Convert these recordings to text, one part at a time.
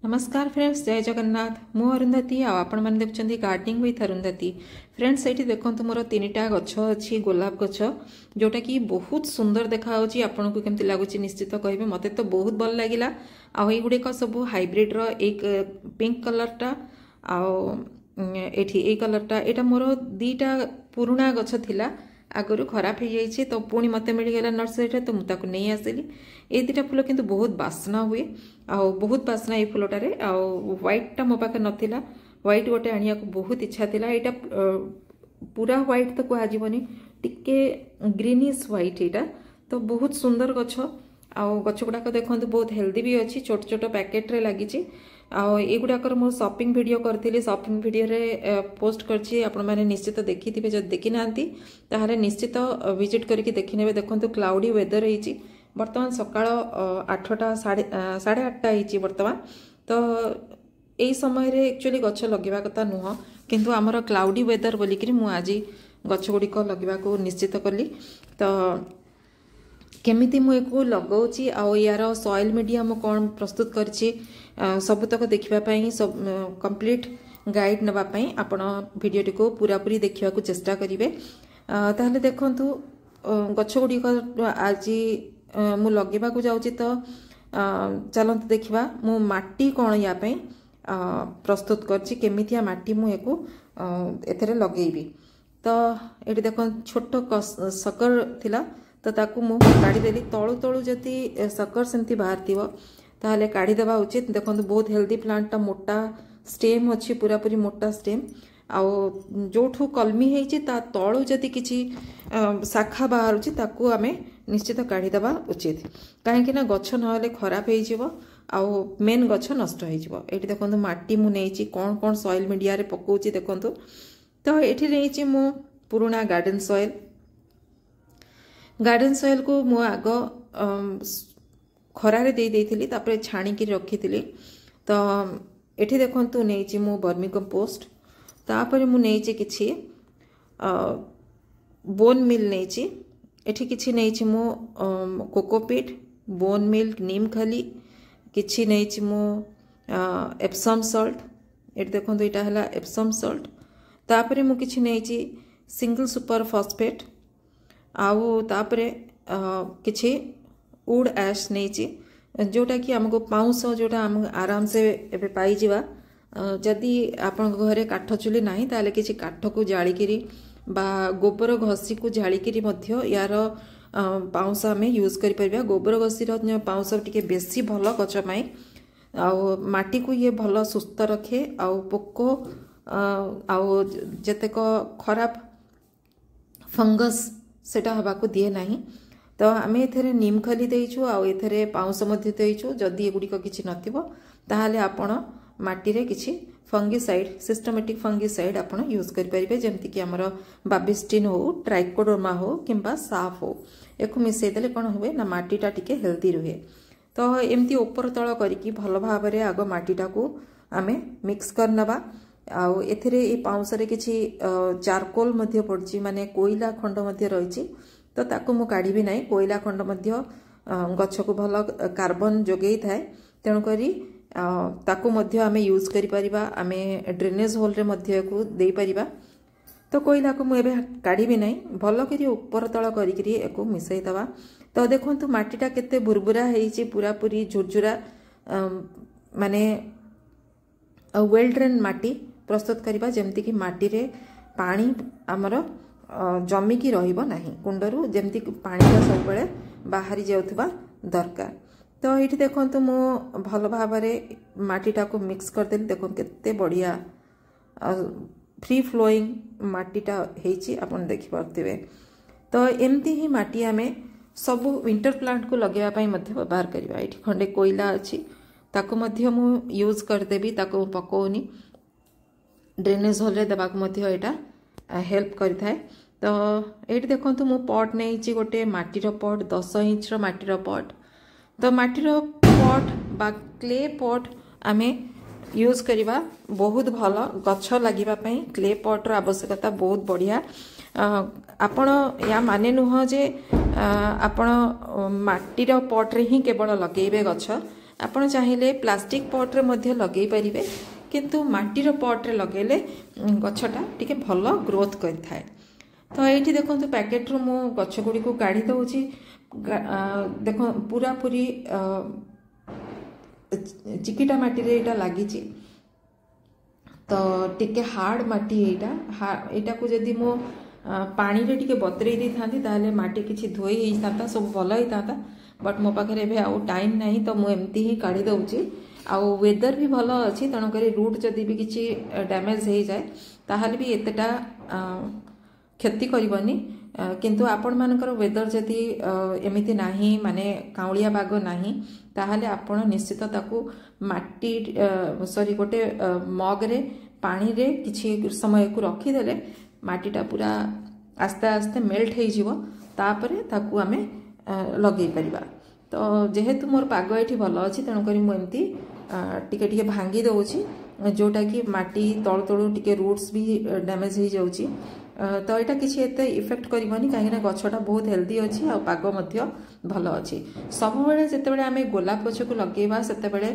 नमस्कार फ्रेंड्स, जय जगन्नाथ। मु अरुंधति आपण मैंने देखुं गार्डनिंग विथ अरुंधति। फ्रेंड्स ये देखो मोर 3टा गछ अच्छी गोलाप गछ जोटा कि बहुत सुंदर देखा आपन को केमती लगुच निश्चित कहे मते तो बहुत भल लगिला। आगुड़िक सब हाइब्रिड रो एक पिंक कलरटा आठी कलरटा यहाँ मोर 2टा पुराणा गछ थिला आगु खराब हो जाइए तो पुणी मत मिलगला नर्सरी तो मुझे नहीं आसिली। ये 2टा फूल किंतु बहुत बास्ना हुए बहुत बास्ना ये फूलटारे व्हाइटा मो पाखे नाला व्हाइट गोटे आनिया बहुत इच्छा थिला। यहाँ पूरा व्हाइट तो कहजनी टिके ग्रीनिश व्हाइट यहाँ तो बहुत सुंदर गछ गछ गुड़ाक देखो बहुत हेल्दी भी अच्छी छोट छोट पैकेट रे लगी युड़ाकर मो शॉपिंग वीडियो करी शॉपिंग वीडियो रे पोस्ट करछि आपण माने निश्चित देखि थिबे जब देखि नांती ताहाले निश्चित विजिट करके देखि नेबे। देखंतु क्लाउडी वेदर होईची वर्तमान सकाळ 8टा 8:30 होईची वर्तमान तो एई समय रे एक्चुअली गछ लगेबा कथा नुह किंतु हमर क्लाउडी वेदर बोली कि मु आज गछ गुड़िक लगेबा को निश्चित कली। तो केमिति मु एको लगाउची यार सॉइल मीडिया मु कौन प्रस्तुत करछि सबुतक देखिबा पई सब कंप्लीट गाइड नबा पई आपण वीडियो को पूरा पूरी देखिबा को चेष्टा करिवे। ताहले देखंतु गछ गुड़िक आज मु लगेबा को जाउची तो चलंत देखिबा मु माटी कौन या पई प्रस्तुत करछि केमितिया माटी मु एको एथरे लगेइबी। तो एटी देखो छोट सकर थिला तो ताकू मु काढ़ी देली तळु तळु जति सकर सेमती बाहर थिवो ताहले काढ़ी देबा उचित। देखंतु बहुत हेल्दी प्लांट मोटा स्टेम अच्छी पूरा पूरी मोटा स्टेम जोठू कलमी हेची ता तळु जति किछि शाखा बाहर उची ताकू आमे निश्चित काढ़ी देबा उचित काहेकि ना गछ नहले खराब हे जिवो मेन गछ नष्ट हे जिवो। एठी देखंतु माटी मु नेची कोन कोन सॉइल मीडिया रे पकोची देखंतु तो एठी नेची मु पुराना गार्डन सॉइल को मु आग खरारे दे देइथिली तापरे छाणी की रखिथिली। तो एठी देखंतु नेची मु वर्मी कंपोस्ट तापरे मु नेची किछि बोन मिल नेची एठी किछि नेची मु कोकोपीट बोन मिल्क नीम खली किछि नेची मु एप्सम सॉल्ट एठी देखंतु एटा हला एप्सम सॉल्ट तापरे मु किछि नेची सिंगल सुपर फॉस्फेट तापरे किछि वुड ऐश नेची जोटा कि हमको पाउंस जोटा हम आराम से एबे पाई जिवा। जदि आपन घरे काठ चुली नाही ताले किछि काठ को जाली किरी बा गोबर घसी को जाली किरी मध्य यार पाउंस हमें यूज करि परबा। गोबर घसी रो पाउंस टिके बेसी भलो गछ पई माटी को ये भलो सुस्थ रखे पोको जतेक खराब फंगस सेटा हवा को दिए नहीं। तो आम एथरे नीम खली देइछु एथरे पाउंस मध्य देइछु जदि एगुड़िक किछि नथिबो ताहाले आपण माटी रे किछि फंगिसाइड सिस्टमेटिक फंगिसाइड आपण यूज करि परिबे जेमति कि हमर बाबिस्टिन हो ट्राइकोडर्मा हो किंबा साफ हो एको मिसै देले कोन होवे ना माटीटा टिके हेल्दी रहे। तो एमती ऊपर तळ करिकि भलो भाबरे आग माटीटा को आमे मिक्स करनबा एथिरे ए पाउंस रे किछि चारकोल मध्य पड़छि माने कोयला खंड मध्य रहिछि तो ताकू मु काढ़ी भी नहीं कोयला खंड मध्य गछ को भलो कार्बन जोगेई थाए तेणु करी ताकू मध्य आमे यूज करि परिबा आमे ड्रेनेज होल रे मध्य को देई परिबा। तो कोयला को मु एबे काढ़ी भी नहीं भलो करी ऊपर तळ करी करी एको मिसै दबा। तो देखंतु माटीटा केते बुरबुरा हेइछि पूरा पूरी झुरझुरा माने वेल ड्रेन माटी प्रस्तुत करिबा जेमति कि माटी रे पानी आमर जमी की रहिबो नाही कुंडरू जेमति पानी सब बेले बाहरी जाउथबा दरकार। तो एठी देखंतु मो भलो भाबरे माटीटा को मिक्स कर देली देखो केते बढ़िया फ्री फ्लोइंग माटीटा हेइछि आपण देखि परथिबे। तो एमती ही माटी हमें सब विंटर प्लांट को लगेबा पई मध्य व्यवहार करिबा। एठी खंडे कोयला अछि ताको मध्य मु यूज कर देबी ताको पकोनी ड्रेनेज होल रे देबाक मध्य एटा हेल्प करि थाए। तो एठी देखंतु मु पॉट नेइछि गोटे माटीर पॉट 10 इंच रो माटीर पॉट। तो माटीर पॉट बा क्ले पॉट आमे यूज करिबा बहुत भलो गछ लागिबा पई क्ले पॉट रो आवश्यकता बहुत बढ़िया। आपण या माने नुह जे आपण माटीर पॉट रे ही केवल लगेबे गछ आपण चाहिए प्लास्टिक पॉट्रे मध्य लगे पारे किंतु माटीर पॉट्रे लगेले गछटा टिके भल ग्रोथ करिथाए। तो ये देखो पैकेट रु मु गछ गुड़ी को काढ़ी दउची देखो पूरा पूरी चिकिटा माटी रे एटा लागी तो टिके हार्ड माटी एटा को जदि मो पानी रे टिके बतरे दी थांती ताले माटी किछि धोई ही थाता सब भल ही थाता बट मो पाखे एबे आउ टाइम नहीं तो मु एमती ही काढ़ी दउची आउ वेदर भी भल अछि तण करी रूट जदि भी किछि डैमेज हे जाए ताहाले भी एतेटा क्षति करबनी किंतु आपण मानकर वेदर जदि एमिति नाही माने काउलिया बाग नाही ताहाले आपण निश्चित ताकू माटी सॉरी गोटे मग रे पानी रे किछि समय को रखी देले माटीटा पूरा आस्ते आस्ते मेल्ट हो जिवो तापरे ताकू आमे लगे परिबा। तो जेहेतु मोर पाग एठी भल अछि तेणु करी मु एमती टिके टिके भांगी दउची जोटा कि माटी तळ तळू टिके रूट्स भी डैमेज हो जाउची तो यहाँ किसी एते इफेक्ट करबनी कहीं गछटा बहुत हेल्दी अच्छी आ पाग मध्य भल अच्छी सब बेले जितेबाला आम गोलाप गछ को लगेबा सेतेबेले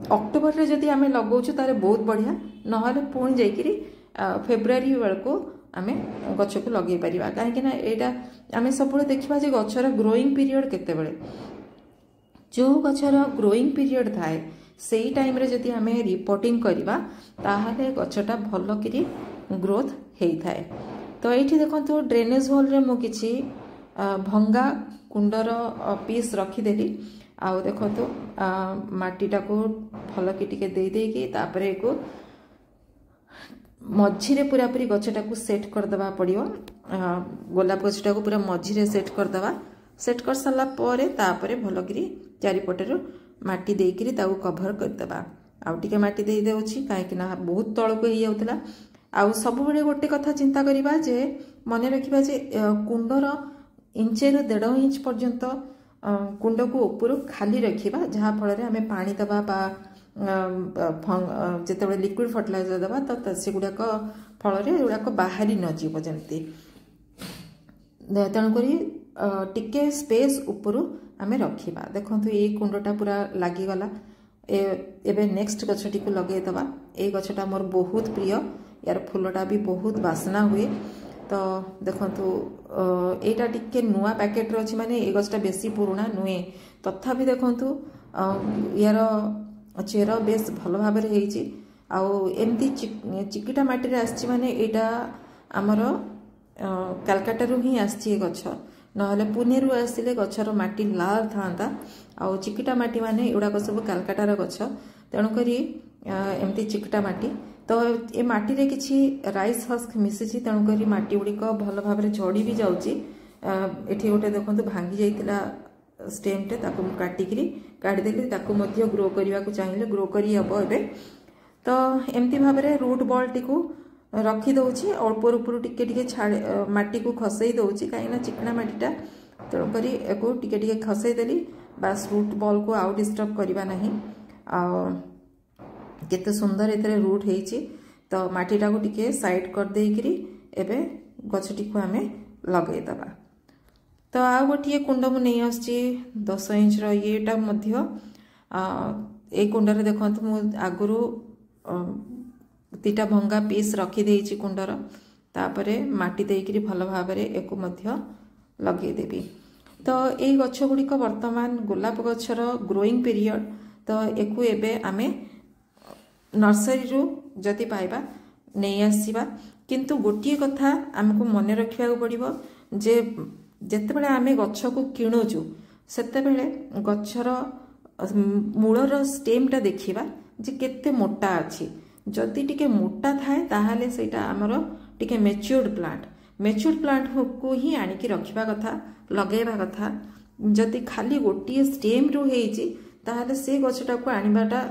अक्टोबर रे जदि आम लगौछु तारे बहुत बढ़िया नहले पुणी जाइकरी फेब्रुआरी बेलू आम गछ को लगे पारिबा कहीं यहाँ आम सब देखा जे गछर ग्रोइंग पीरियड केतेबेले जो गछर ग्रोइंग पीरियड थाए सेही टाइम रे जदि आम रिपोर्टिंग करबा ताहाले गछटा भल करी ग्रोथ होता है। तो ये देखो ड्रेनेज होल रे मु किछि भंगा कुंडर पीस रखीदेली आउ देखो माटीटा को भल कि टिके दे देकी तापरे को मझिरे पूरा पूरी गछटा को सेट करदेबा पड़ियो गोलाप गछटा को पूरा मझिरे सेट करदेबा सेट कर सारा पर तापरे भल कि चारिपटर माटी देकरी ताऊ कभर करदेबा आउ टिके माटी दे देउछि काहे ना बहुत तळ को ही जाउतला आउ सब बेले गोटे कथा चिंता करिबा जे मन रखिबा जे कुंडर इंचे रु 1.5 इंच पर्यंत कुंड को ऊपर खाली रखिबा जहा फल रे हमें पानी दबा बा जेतेबे लिक्विड फर्टिलाइजर दबा तो से गुडा को फल रे गुडा को बाहरी न जीव जेंती तेणु करी टिके स्पेस ऊपर हमें रखिबा। देखंतु ए कुंडटा पूरा लागी गला एबे नेक्स्ट गछटी को लगे दबा ए गछटा मोर बहुत प्रिय यार फूलटा भी बहुत बासना हुए। तो देखंतु एटा टिके नुआ पैकेट रे अछि माने ए गछटा बेसी पुराना नुए तथापि देखंतु यार चेर बेस भल भाव रे हेछि आउ एमती चिकिटा माटी रे आछि माने एटा हमर कलकत्ता रु ही आछि गछ नहले पुणे रु आसिले गछर माटी लाल थांता आउ चिकिटा माटी माने एडा सब कलकत्ता रो गछ तेणु करी एमती चिकिटा माटी तो ए माटी रे किछि राइस हस्क मिसिछि तेणु करी माटी गुडी को भल भाव रे झड़ी भी जाउची एठी गोटे देखंतु भांगी जाइतिला स्टेम टे ताको काटिकरी काढी देली ताको मध्य ग्रो करिवा को चाहिए ग्रो करी हबो एबे। तो एमती भाव रे रूट बॉल टी को रखी दउची अल्प ऊपर टिके टिके छाड़ माटी को खसई दउची काहे ना चिकना माटीटा तेणु करी एको टिके टिके खसई देली बस रूट बॉल को आउ डिस्टर्ब करिवा नहीं आ केते सुंदर एतरे रूट हेची। तो माटीटा को टिके साइड कर देकरी एबे गछटी को हमें लगे दबा। तो आ गोटे कुंड मु नहीं आछि 10 इंच रो येटा मध्य ए कुंड रे देखंतु मु आगुरु 2टा भंगा पीस रखी देइछि कुंडर तापरे माटी देकरी भल भाव रे एको मध्य लगे देबी। तो ए गछ गुडी को वर्तमान गोलाप गछर ग्रोइंग पीरियड तो एको एबे आमे नर्सरी रु जति पाइबा नहीं आसीबा किंतु गोटे कथा आमको मन रखा पड़ो जे जेतेबेले आमे गछ को किणुचु सेतेबेले गछर मूलर स्टेमटा देखिबा जे केते मोटा अछि जदि टिके मोटा थाए ताहाले सेटा हमर टिके मैच्योर्ड प्लांट को ही आनिकी रखिबा कथा लगेबा कथा जदि खाली गोटे स्टेम रु हेची ताहाले से गछटा को आनिबाटा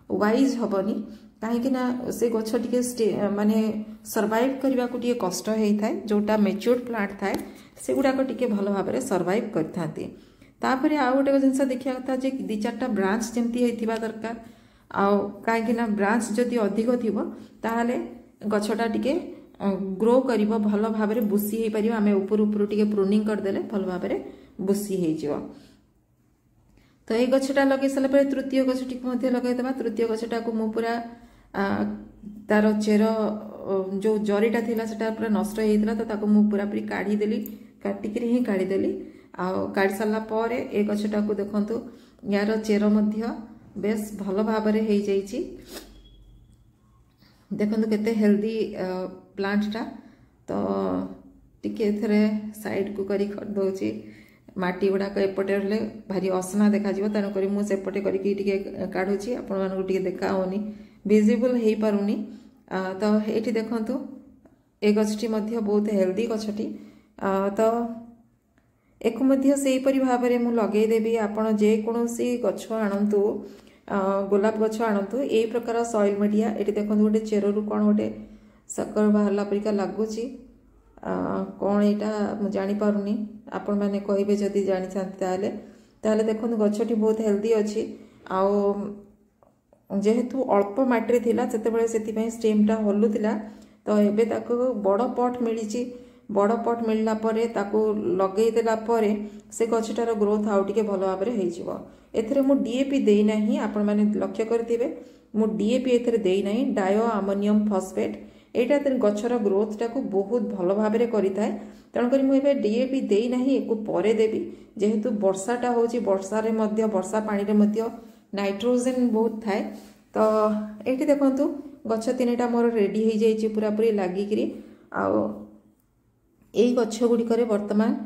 वाइज हबनी कहीं ना से गछ टिके माने सर्वाइव करबा को टिके कष्ट होता है जोटा मैच्योर्ड प्लांट थाए से गुड़ाक टिके भल भाव में सर्वाइव करथांती। तापर आउ गोटे जिनस देखा कथा जे 2-4टा ब्रांच जमती होइथिबा दरकार आउ कहीं ना ब्रांच जदि अधिक थिबो ताहाले गछटा टिके ग्रो करिवो भल भाव में बुसी हे परिबो आमे ऊपर ऊपर टिके प्रूनिंग कर देले भल भाव में बुसी हे जिवो। तो ये गछटा लगे सारा पर तृतीय गछटी को लगेदेवा। तृतीय गछटा को मु पूरा तार चेर जो जरीटा थिला सेटा पूरा नष्ट होइतिला तो ताको मु पूरा पूरी काढ़ी देली काटिक ही काढ़ी देली आ काढ़ी सारा पर ए गछटा को देखंतु यार चेर मध्य बेस भल भाव में हो जाइछि। देखंतु केते हेल्दी प्लांटटा तो टिके थरे साइड को करी कर दोछि। माटी गुड़ाक एपटे रहे भारी असना देखा तेणुक मुझे सेपटे करके काढ़ुची आपण मानक देखा होनी विजिबल हो पारुनी। तो ये देखंतु ए गछटी मध्य बहुत हेल्दी गछटी तो एक से भाव में मुझे लगेदेवी। आपण जेकोसी गछ आणतु गोलाप गछ आणतु यही प्रकार सॉइल मीडिया ये देखो गोटे चेरु कौन गोटे सकर बाहरला परिका लगुच कौन यहाँ मुझे जापारुनी आपण मैंने कहे जदि जानी ताले देखो गछटी बहुत हेल्दी अच्छी जेहेतु अल्प माटी थिला सेतेबेले सेतिपई स्टेमटा हलुथिला तो एबे ताको बड़ पट मिली बड़ पट मिलला परे ताको लगेई देला परे से गछटार ग्रोथ आउ टिके भल भाव में हो। एथरे मु डीएपी देई नाही आपण माने लक्ष्य करथिबे मु डीएपी एथरे देई नाही डायो अमोनियम फॉस्फेट एटा गछर ग्रोथ टाको बहुत भल भाव में करिथाय। तेणुक मुझे डीएपी देई नाही एको परे देबी जेहेतु वर्षाटा होची वर्षा रे मध्य वर्षा पानी रे मध्य नाइट्रोजन बहुत थाए। तो ये देखंतु गछ तीनटा मोर रेडी हो जाइए पूरा पूरी लगिकी यही गछ गुड़िक बर्तमान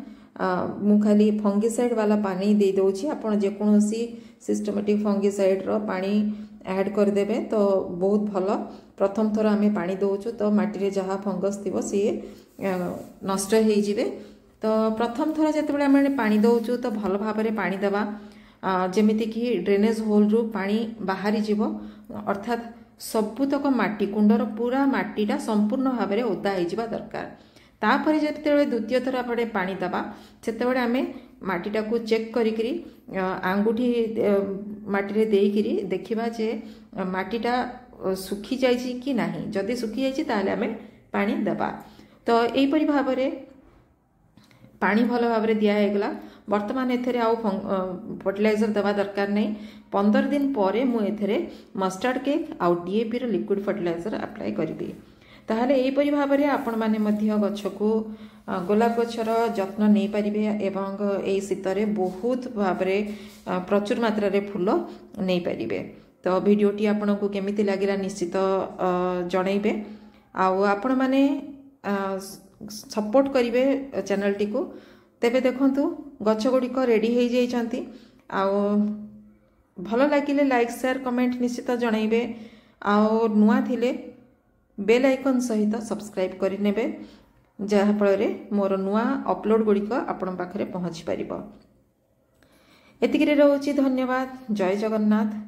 मु खाली फंगिसाइड वाला पानी दे दौची। आपण जेकोसी सिस्टमेटिक फंगिसाइड रो पानी ऐड करदेवे तो बहुत भल। प्रथम थर आम पानी दौचु तो माटी जहाँ फंगस थी सी नष्ट हो। तो प्रथम थर जिते आम पानी दौचु तो भल भाव में पानी देवा जमीती कि ड्रेनेज होल रु पानी बाहरी जीव अर्थात सबुतक माटी कुंडर पूरा माटीटा संपूर्ण भाव में ओदा हो दरकार। तापर जिते द्वितीय थर आपड़े पानी दबा से आम माटीटा को चेक करी आंगुठी माटी देकरी देखा जे माटीटा सुखी जाइए कि नहीं जदि सुखी जाइए ताले आम पानी दबा। तो यहीपरि भाव में पानी भल भाव में दिगला। बर्तमान एथरे आउ फर्टिलाइजर दवा दरकार नहीं। 15 दिन पर मुझे मस्टार्ड केक आउ डीएपी रो लिक्विड फर्टिलाइजर अप्लाई करी। ताहले एहीपरि भाव में आपण माने मध्य गछ को गोलाप गछर जत्न नहीं पारिबे एवं एही शीतरे बहुत भाव में प्रचुर मात्रा रे फूल नहीं पारिबे। तो वीडियोटी आपन को केमिति लागिला निश्चित जणैबे आपण माने सपोर्ट करिवे चैनल टी को। तेबे देखंतु गछ गुड़िक रेडी हो जाइछंती भल लागिले लाइक शेयर कमेंट निश्चित जणैबे नुआ थिले बेल आइकन सहित सब्सक्राइब करिनेबे जहा फल मोर नुआ अपलोड गुड़िक आपण पाखरे पहुँची पारिबो। एतिकिरे रहउची धन्यवाद। जय जगन्नाथ।